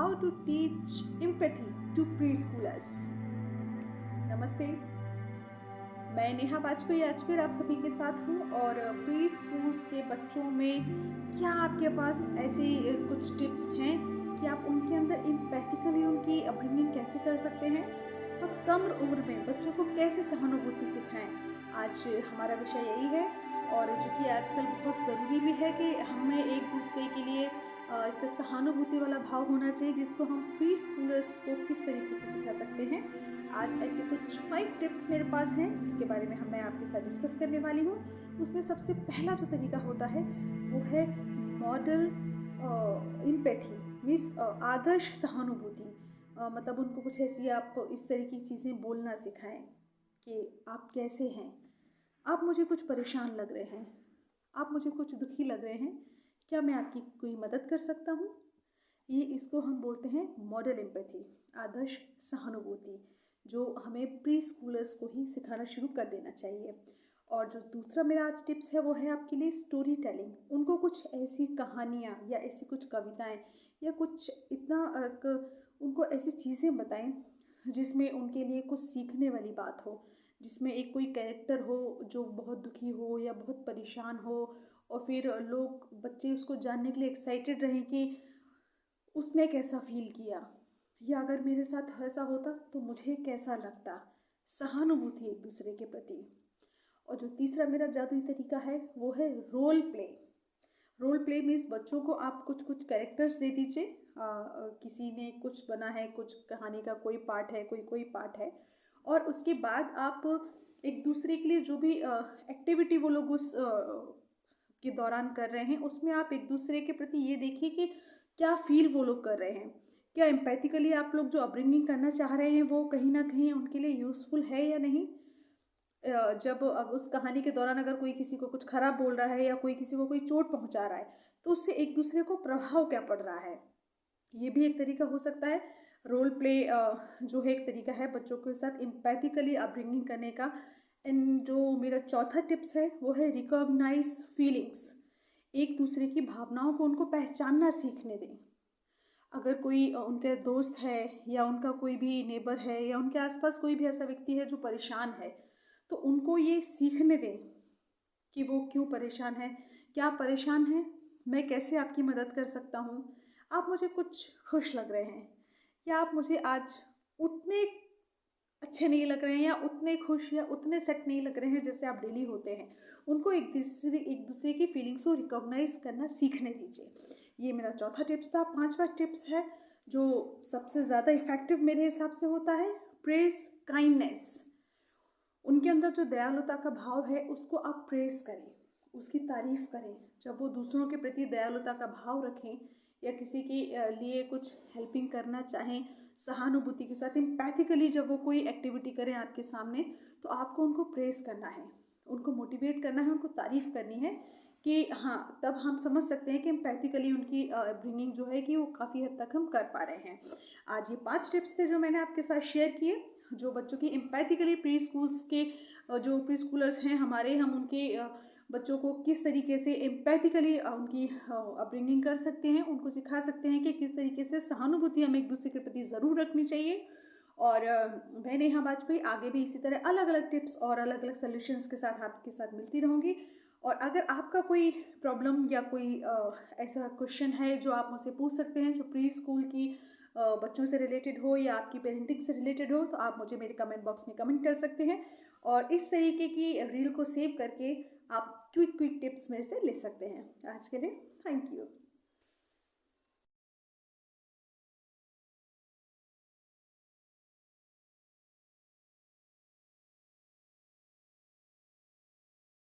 how to teach empathy to preschoolers. नमस्ते, मैं नेहा वाजपेयी आज फिर आप सभी के साथ हूँ और प्री स्कूल्स के बच्चों में क्या आपके पास ऐसी कुछ टिप्स हैं कि आप उनके अंदर एम्पैथिकली उनकी अपब्रिंगिंग कैसे कर सकते हैं, बहुत कम उम्र में बच्चों को कैसे सहानुभूति सिखाएं। आज हमारा विषय यही है और जो कि आजकल बहुत ज़रूरी भी है कि हमें एक दूसरे के लिए एक सहानुभूति वाला भाव होना चाहिए, जिसको हम प्री स्कूलर्स को किस तरीके से सिखा सकते हैं। आज ऐसे कुछ 5 टिप्स मेरे पास हैं जिसके बारे में मैं आपके साथ डिस्कस करने वाली हूँ। उसमें सबसे पहला जो तरीका होता है वो है मॉडल एम्पैथी, मीन्स आदर्श सहानुभूति। मतलब उनको कुछ ऐसी आप इस तरह की चीज़ें बोलना सिखाएं कि आप कैसे हैं, आप मुझे कुछ परेशान लग रहे हैं, आप मुझे कुछ दुखी लग रहे हैं, क्या मैं आपकी कोई मदद कर सकता हूँ। ये इसको हम बोलते हैं मॉडल एम्पैथी, आदर्श सहानुभूति, जो हमें प्री स्कूलर्स को ही सिखाना शुरू कर देना चाहिए। और जो दूसरा मेरा आज टिप्स है वो है आपके लिए स्टोरी टेलिंग। उनको कुछ ऐसी कहानियाँ या ऐसी कुछ कविताएं या कुछ उनको ऐसी चीज़ें बताएं जिसमें उनके लिए कुछ सीखने वाली बात हो, जिसमें एक कोई कैरेक्टर हो जो बहुत दुखी हो या बहुत परेशान हो और फिर बच्चे उसको जानने के लिए एक्साइटेड रहें कि उसने कैसा फील किया, या अगर मेरे साथ ऐसा होता तो मुझे कैसा लगता। सहानुभूति एक दूसरे के प्रति। और जो तीसरा मेरा जादुई तरीका है वो है role play. Role play means बच्चों को आप कुछ कुछ कैरेक्टर्स दे दीजिए। किसी ने कुछ बना है, कुछ कहानी का कोई पार्ट है, कोई पार्ट है, और उसके बाद आप एक दूसरे के लिए जो भी एक्टिविटी वो लोग उस के दौरान कर रहे हैं उसमें आप एक दूसरे के प्रति ये देखिए कि क्या फील वो लोग कर रहे हैं, क्या एम्पैथिकली आप लोग जो अपब्रिंगिंग करना चाह रहे हैं वो कहीं ना कहीं उनके लिए यूज़फुल है या नहीं। जब उस कहानी के दौरान अगर कोई किसी को कुछ खराब बोल रहा है या कोई किसी को कोई चोट पहुंचा रहा है तो उससे एक दूसरे को प्रभाव क्या पड़ रहा है, ये भी एक तरीका हो सकता है। रोल प्ले जो है एक तरीका है बच्चों के साथ एम्पैथिकली अपब्रिंगिंग करने का। एंड जो मेरा चौथा टिप्स है वो है रिकॉग्नाइज फीलिंग्स। एक दूसरे की भावनाओं को उनको पहचानना सीखने दें। अगर कोई उनके दोस्त है या उनका कोई भी नेबर है या उनके आसपास कोई भी ऐसा व्यक्ति है जो परेशान है तो उनको ये सीखने दें कि वो क्यों परेशान है, क्या आप परेशान हैं, मैं कैसे आपकी मदद कर सकता हूँ, आप मुझे कुछ खुश लग रहे हैं या आप मुझे आज उतने अच्छे नहीं लग रहे हैं या उतने खुश या उतने सेट नहीं लग रहे हैं जैसे आप डेली होते हैं। उनको एक दूसरे की फीलिंग्स को रिकॉग्नाइज करना सीखने दीजिए। ये मेरा चौथा टिप्स था। पांचवा टिप्स है जो सबसे ज़्यादा इफेक्टिव मेरे हिसाब से होता है, प्रेज काइंडनेस। उनके अंदर जो दयालुता का भाव है उसको आप प्रेज करें, उसकी तारीफ करें। जब वो दूसरों के प्रति दयालुता का भाव रखें या किसी के लिए कुछ हेल्पिंग करना चाहें, सहानुभूति के साथ एम्पैथिकली जब वो कोई एक्टिविटी करें आपके सामने, तो आपको उनको प्रेस करना है, उनको मोटिवेट करना है, उनको तारीफ करनी है कि हाँ, तब हम समझ सकते हैं कि एम्पैथिकली उनकी ब्रिंगिंग जो है कि वो काफ़ी हद तक हम कर पा रहे हैं। आज ये 5 टिप्स थे जो मैंने आपके साथ शेयर किए, जो बच्चों की एम्पैथिकली प्री स्कूल्स के जो प्री स्कूलर्स हैं हमारे, हम उनके बच्चों को किस तरीके से एम्पैथिकली उनकी अपब्रिंगिंग कर सकते हैं, उनको सिखा सकते हैं कि किस तरीके से सहानुभूति हमें एक दूसरे के प्रति ज़रूर रखनी चाहिए। और मैं नेहा वाजपेयी आगे भी इसी तरह अलग अलग टिप्स और अलग अलग सोल्यूशंस के साथ आपके साथ मिलती रहूँगी। और अगर आपका कोई प्रॉब्लम या कोई ऐसा क्वेश्चन है जो आप मुझसे पूछ सकते हैं, जो प्री स्कूल की बच्चों से रिलेटेड हो या आपकी पेरेंटिंग से रिलेटेड हो, तो आप मुझे मेरे कमेंट बॉक्स में कमेंट कर सकते हैं। और इस तरीके की रील को सेव करके आप क्विक टिप्स मेरे से ले सकते हैं। आज के लिए थैंक यू।